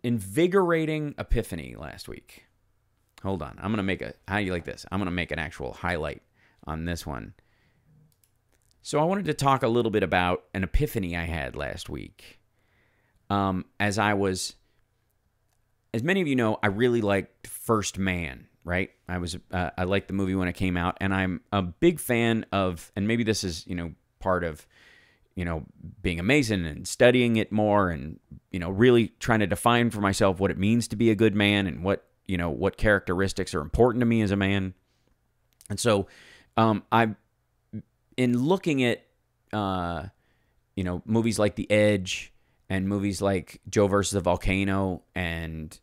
invigorating epiphany last week. Hold on. I'm going to make how do you like this? I'm going to make an actual highlight on this one. So I wanted to talk a little bit about an epiphany I had last week. As many of you know, I really liked First Man, right? I liked the movie when it came out, and I'm a big fan of, and maybe this is, part of, being a Mason and studying it more and, really trying to define for myself what it means to be a good man and what characteristics are important to me as a man. And so, in looking at, movies like The Edge and movies like Joe versus the Volcano and,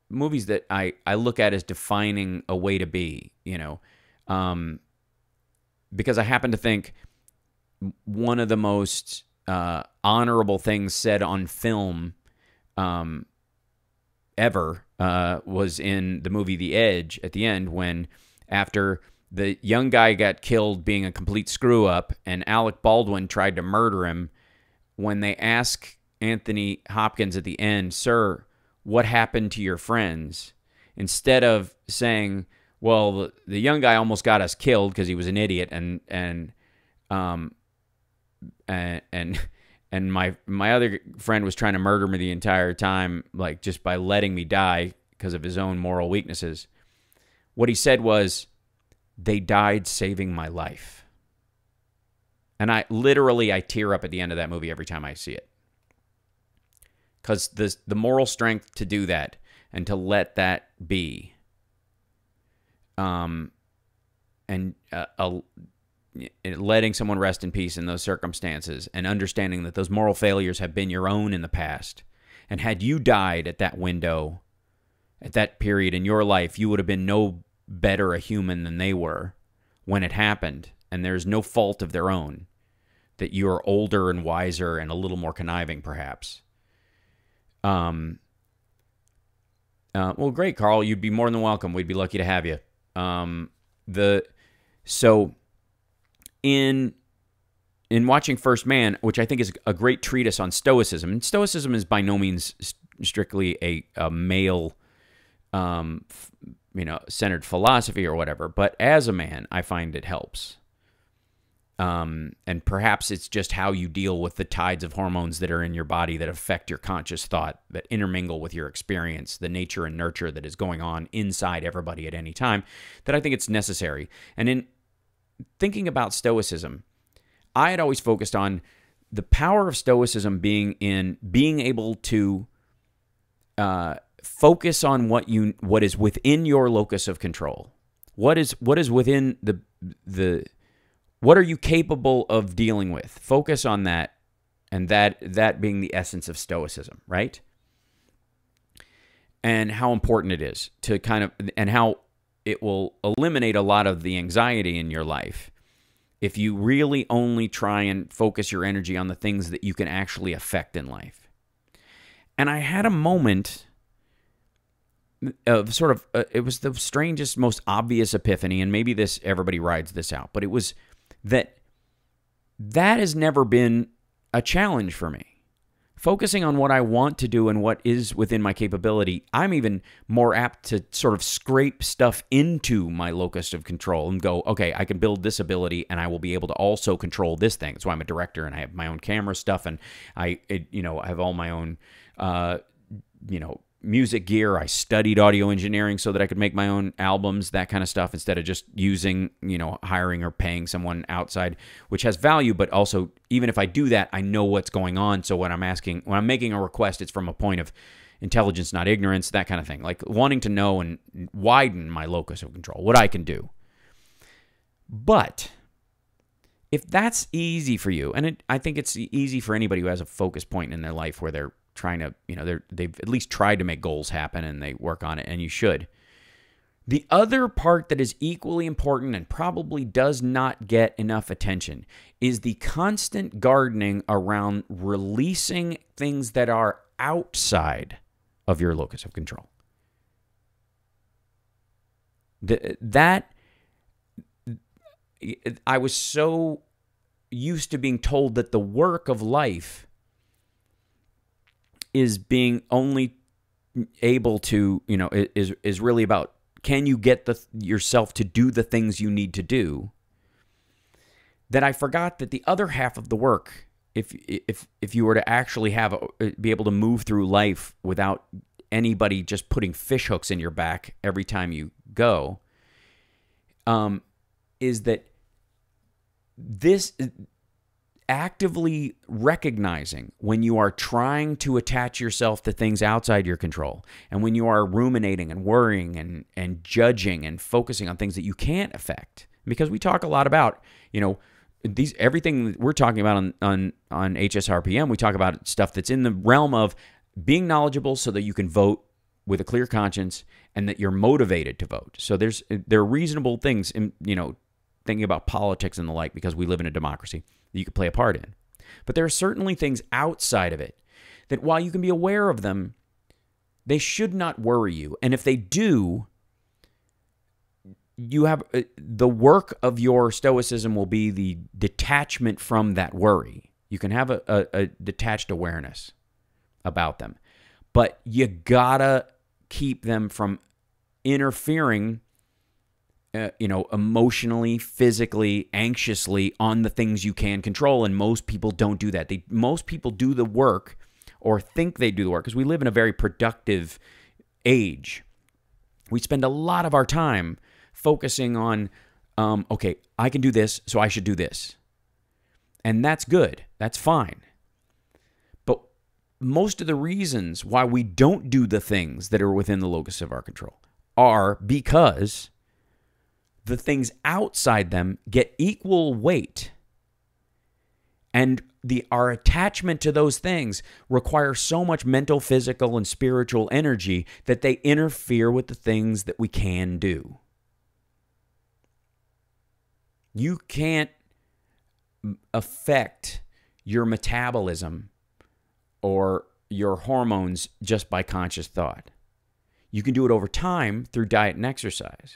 movies that I look at as defining a way to be, because I happen to think one of the most honorable things said on film ever was in the movie The Edge at the end, when after the young guy got killed being a complete screw-up and Alec Baldwin tried to murder him, when they ask Anthony Hopkins at the end, "Sir, what happened to your friends?" Instead of saying, "Well, the young guy almost got us killed because he was an idiot, and my other friend was trying to murder me the entire time, like just by letting me die because of his own moral weaknesses," what he said was, "They died saving my life." And I tear up at the end of that movie every time I see it. Because the moral strength to do that and to let that be, letting someone rest in peace in those circumstances and understanding that those moral failures have been your own in the past. And had you died at that window, at that period in your life, you would have been no better a human than they were when it happened. And there's no fault of their own, that you're older and wiser and a little more conniving, perhaps. Well, great, Carl. You'd be more than welcome. We'd be lucky to have you. So in watching First Man, which I think is a great treatise on Stoicism, and Stoicism is by no means strictly a male, centered philosophy or whatever, but as a man, I find it helps. And perhaps it's just how you deal with the tides of hormones that are in your body that affect your conscious thought, that intermingle with your experience, the nature and nurture that is going on inside everybody at any time, that I think it's necessary. And in thinking about Stoicism, I had always focused on the power of Stoicism being in being able to focus on what is within your locus of control. What is within the what are you capable of dealing with? Focus on that, and that being the essence of Stoicism, right? And how important it is to and how it will eliminate a lot of the anxiety in your life if you really only try and focus your energy on the things that you can actually affect in life. And I had a moment of it was the strangest, most obvious epiphany, and maybe everybody rides this out, but it was that has never been a challenge for me. Focusing on what I want to do and what is within my capability, I'm even more apt to sort of scrape stuff into my locus of control and go, okay, I can build this ability and I will be able to also control this thing. That's why I'm a director and I have my own camera stuff, and I have all my own, music gear. I studied audio engineering so that I could make my own albums, that kind of stuff, instead of just using, hiring or paying someone outside, which has value. But also, even if I do that, I know what's going on. So when I'm making a request, it's from a point of intelligence, not ignorance, that kind of thing. Like wanting to know and widen my locus of control, what I can do. But if that's easy for you, and I think it's easy for anybody who has a focus point in their life where they're trying to, they've at least tried to make goals happen and they work on it, and you should. The other part that is equally important and probably does not get enough attention is the constant gardening around releasing things that are outside of your locus of control. I was so used to being told that the work of life is being only able to, is really about, can you get yourself to do the things you need to do, that I forgot that the other half of the work, if you were to actually be able to move through life without anybody just putting fish hooks in your back every time you go, is that this actively recognizing when you are trying to attach yourself to things outside your control, and when you are ruminating and worrying and judging and focusing on things that you can't affect. Because we talk a lot about, everything we're talking about on HSRPM, we talk about stuff that's in the realm of being knowledgeable so that you can vote with a clear conscience and that you're motivated to vote. So there are reasonable things in, thinking about politics and the like, because we live in a democracy, that you could play a part in. But there are certainly things outside of it that, while you can be aware of them, they should not worry you. And if they do, you have the work of your Stoicism will be the detachment from that worry. You can have a detached awareness about them, but you gotta keep them from interfering, emotionally, physically, anxiously on the things you can control. And most people don't do that. Most people do the work, or think they do the work, because we live in a very productive age. We spend a lot of our time focusing on, okay, I can do this, so I should do this. And that's good. That's fine. But most of the reasons why we don't do the things that are within the locus of our control are because the things outside them get equal weight. And our attachment to those things requires so much mental, physical, and spiritual energy that they interfere with the things that we can do. You can't affect your metabolism or your hormones just by conscious thought. You can do it over time through diet and exercise.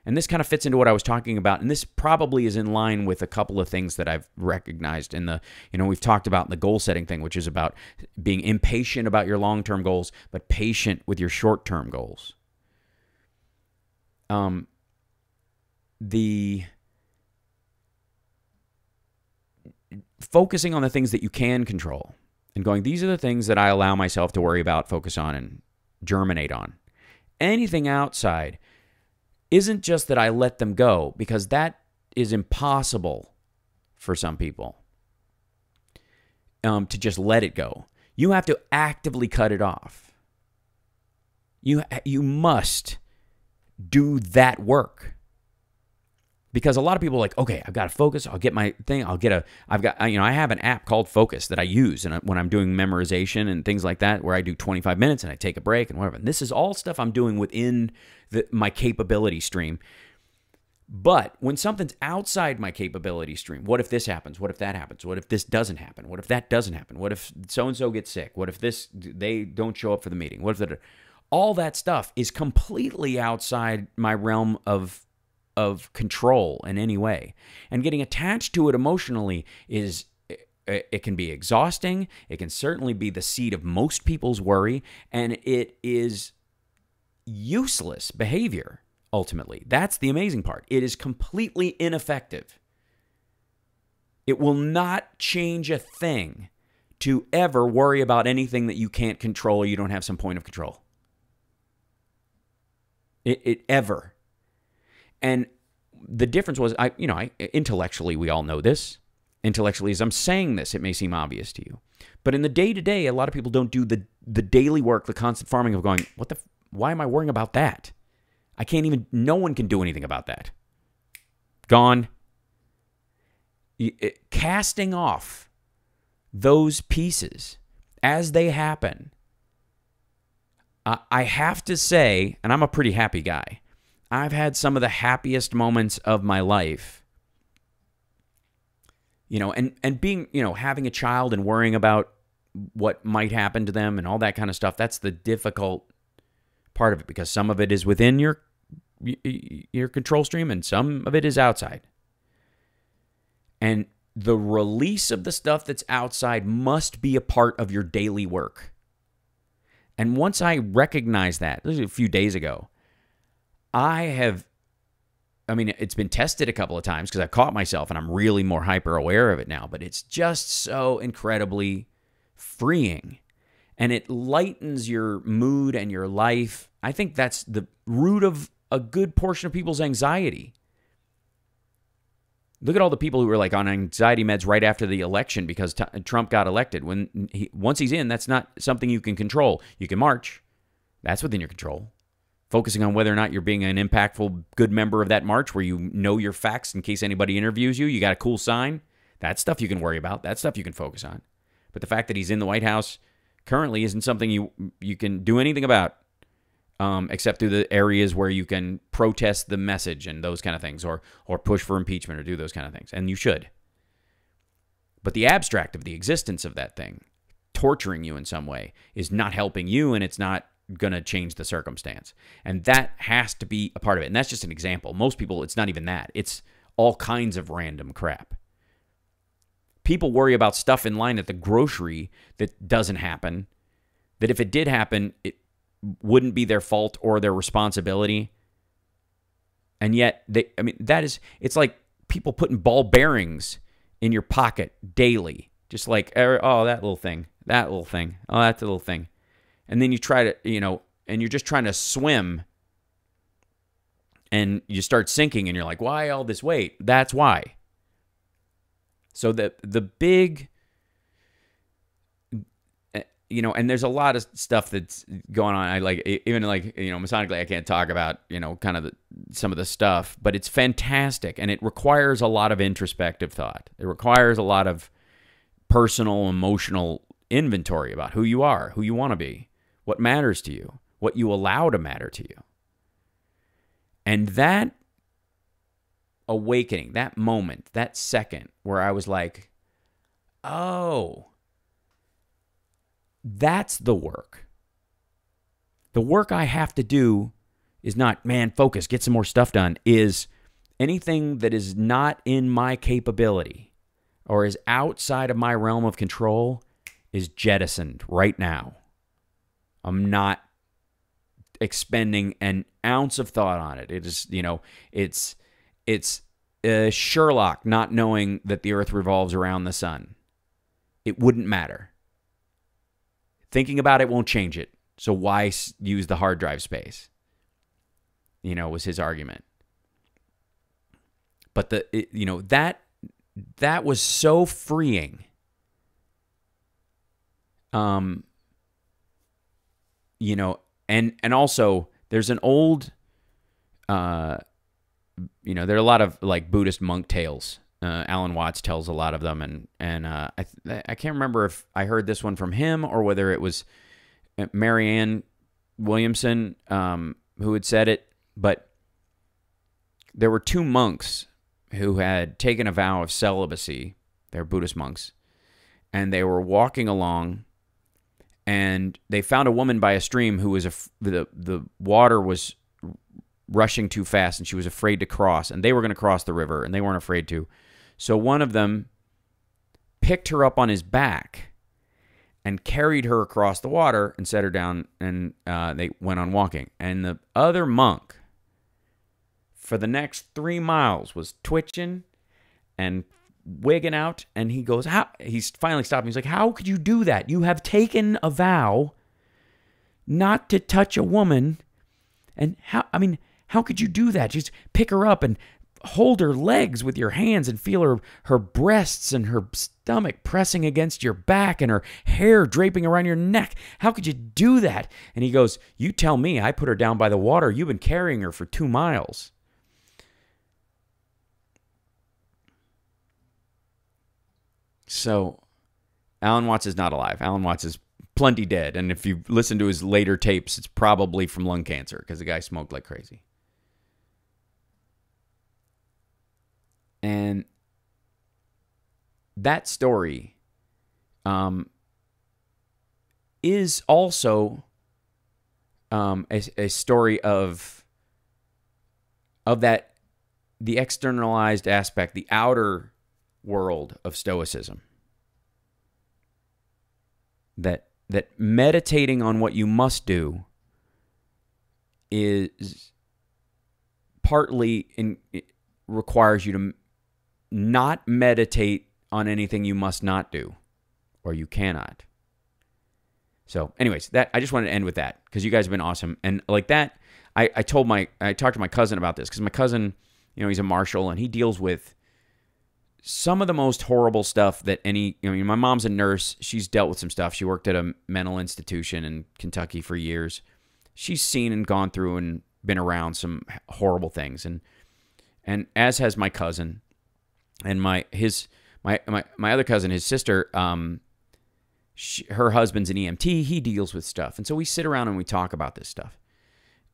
And this kind of fits into what I was talking about, and this probably is in line with a couple of things that I've recognized in the, we've talked about the goal setting thing, which is about being impatient about your long-term goals, but patient with your short-term goals. The focusing on the things that you can control and going, these are the things that I allow myself to worry about, focus on, and germinate on. Anything outside isn't just that I let them go, because that is impossible for some people, to just let it go. You have to actively cut it off. You must do that work. Because a lot of people are like, okay, I've got to focus. I'll get my thing. I have an app called Focus that I use, and when I'm doing memorization and things like that, where I do 25 minutes and I take a break and whatever. And this is all stuff I'm doing within my capability stream. But when something's outside my capability stream, what if this happens? What if that happens? What if this doesn't happen? What if that doesn't happen? What if so-and-so gets sick? What if they don't show up for the meeting? What if all that stuff is completely outside my realm of control in any way. And getting attached to it emotionally it can be exhausting. It can certainly be the seed of most people's worry, and it is useless behavior, ultimately. That's the amazing part. It is completely ineffective. It will not change a thing to ever worry about anything that you can't control or you don't have some point of control. It ever. And the difference was, intellectually, we all know this. Intellectually, as I'm saying this, it may seem obvious to you. But in the day-to-day, a lot of people don't do the daily work, the constant farming of going, why am I worrying about that? No one can do anything about that. Gone. Casting off those pieces as they happen. I have to say, and I'm a pretty happy guy, I've had some of the happiest moments of my life, and being, having a child and worrying about what might happen to them and all that kind of stuff. That's the difficult part of it, because some of it is within your control stream and some of it is outside. And the release of the stuff that's outside must be a part of your daily work. And once I recognized that, this was a few days ago, it's been tested a couple of times because I caught myself and I'm really more hyper aware of it now, but it's just so incredibly freeing and it lightens your mood and your life. I think that's the root of a good portion of people's anxiety. Look at all the people who were like on anxiety meds right after the election because Trump got elected. Once he's in, that's not something you can control. You can march. That's within your control. Focusing on whether or not you're being an impactful, good member of that march where you know your facts in case anybody interviews you. You got a cool sign. That's stuff you can worry about. That's stuff you can focus on. But the fact that he's in the White House currently isn't something you can do anything about. Except through the areas where you can protest the message and those kind of things, or push for impeachment or do those kind of things. And you should. But the abstract of the existence of that thing, torturing you in some way, is not helping you, and it's not going to change the circumstance. And that has to be a part of it. And that's just an example. Most people, it's not even that. It's all kinds of random crap. People worry about stuff in line at the grocery that doesn't happen, that if it did happen, it wouldn't be their fault or their responsibility. And yet, it's like people putting ball bearings in your pocket daily. Just like, oh, that little thing, oh, that's a little thing. And then you try to, and you're just trying to swim and you start sinking and you're like, why all this weight? That's why. So the big... and there's a lot of stuff that's going on. I Masonically, I can't talk about, kind of some of the stuff, but it's fantastic. And it requires a lot of introspective thought. It requires a lot of personal, emotional inventory about who you are, who you want to be, what matters to you, what you allow to matter to you. And that awakening, that moment, that second where I was like, oh, that's the work. The work I have to do is not, focus, get some more stuff done, is anything that is not in my capability or is outside of my realm of control is jettisoned right now. I'm not expending an ounce of thought on it. It is, it's Sherlock not knowing that the earth revolves around the sun. It wouldn't matter. Thinking about it won't change it. So why use the hard drive space? Was his argument. But that was so freeing. And also there's an old, there are a lot of like Buddhist monk tales. Alan Watts tells a lot of them, and I can't remember if I heard this one from him or whether it was Marianne Williamson who had said it, but there were two monks who had taken a vow of celibacy. They're Buddhist monks, and they were walking along, and they found a woman by a stream who was the water was rushing too fast, and she was afraid to cross, and they were going to cross the river, and they weren't afraid to. So one of them picked her up on his back and carried her across the water and set her down, and they went on walking. And the other monk, for the next 3 miles, was twitching and wigging out, and he goes, he's finally stopped. He's like, how could you do that? You have taken a vow not to touch a woman, and how could you do that? Just pick her up and hold her legs with your hands and feel her breasts and her stomach pressing against your back and her hair draping around your neck. How could you do that? And he goes, you tell me. I put her down by the water. You've been carrying her for 2 miles. So Alan Watts is not alive. Alan Watts is plenty dead. And if you listen to his later tapes, it's probably from lung cancer because the guy smoked like crazy. And that story is also a story of that, the externalized aspect, the outer world of Stoicism. That that meditating on what you must do is partly it requires you to not meditate on anything you must not do, or you cannot. So anyways, I just wanted to end with that because you guys have been awesome. And like that, I talked to my cousin about this because my cousin, he's a marshal and he deals with some of the most horrible stuff that my mom's a nurse. She's dealt with some stuff. She worked at a mental institution in Kentucky for years. She's seen and gone through and been around some horrible things. And as has my cousin and my other cousin, his sister, her husband's an EMT. He deals with stuff. And so we sit around and we talk about this stuff.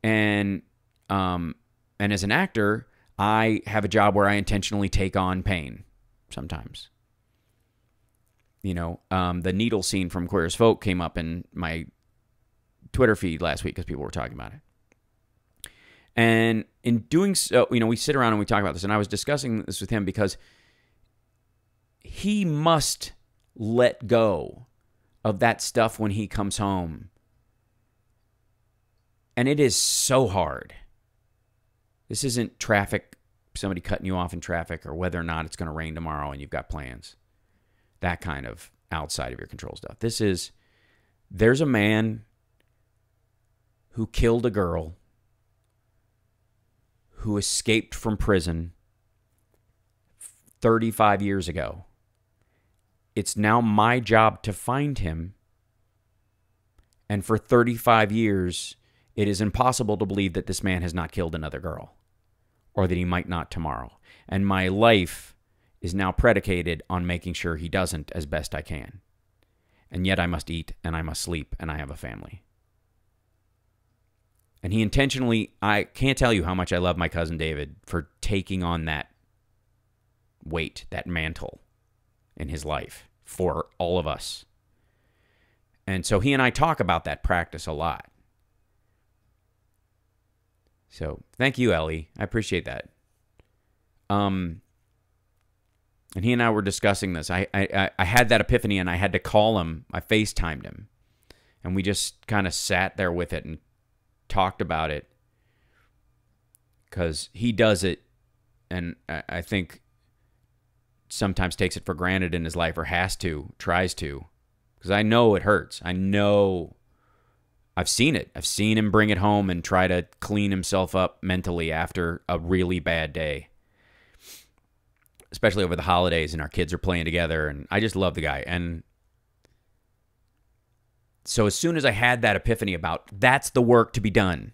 And as an actor, I have a job where I intentionally take on pain sometimes. The needle scene from Queer as Folk came up in my Twitter feed last week because people were talking about it. And in doing so, we sit around and we talk about this. And I was discussing this with him because he must let go of that stuff when he comes home. And it is so hard. This isn't traffic, somebody cutting you off in traffic, or whether or not it's going to rain tomorrow and you've got plans. That kind of outside of your control stuff. There's a man who killed a girl who escaped from prison 35 years ago. It's now my job to find him. And for 35 years, it is impossible to believe that this man has not killed another girl, or that he might not tomorrow. And my life is now predicated on making sure he doesn't as best I can. And yet I must eat, and I must sleep, and I have a family. And he intentionally, I can't tell you how much I love my cousin David for taking on that weight, that mantle in his life for all of us. And so he and I talk about that practice a lot. So thank you, Ellie. I appreciate that. And he and I were discussing this. I had that epiphany and I had to call him. I FaceTimed him. And we just kind of sat there with it and talked about it. Because he does it, and I think sometimes takes it for granted in his life, or tries to. Because I know it hurts. I know I've seen it. I've seen him bring it home and try to clean himself up mentally after a really bad day. Especially over the holidays and our kids are playing together. And I just love the guy. And so as soon as I had that epiphany about that's the work to be done,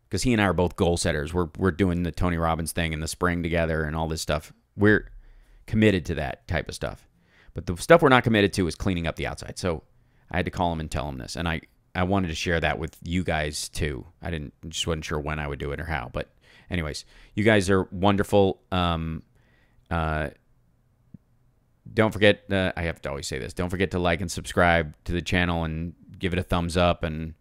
because he and I are both goal setters. We're doing the Tony Robbins thing in the spring together and all this stuff. We're committed to that type of stuff. But the stuff we're not committed to is cleaning up the outside. So I had to call him and tell him this. And I wanted to share that with you guys too. Just wasn't sure when I would do it or how. But anyways, you guys are wonderful. Don't forget, I have to always say this, don't forget to like and subscribe to the channel and give it a thumbs up. And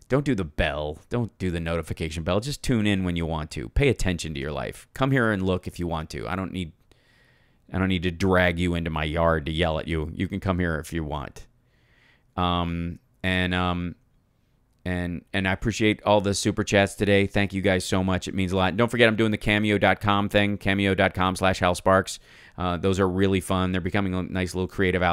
don't do the bell. Don't do the notification bell. Just tune in when you want to. Pay attention to your life. Come here and look if you want to. I don't need to drag you into my yard to yell at you. You can come here if you want. And I appreciate all the super chats today. Thank you guys so much. It means a lot. Don't forget, I'm doing the cameo.com thing, cameo.com/HalSparks. Those are really fun. They're becoming a nice little creative outlet.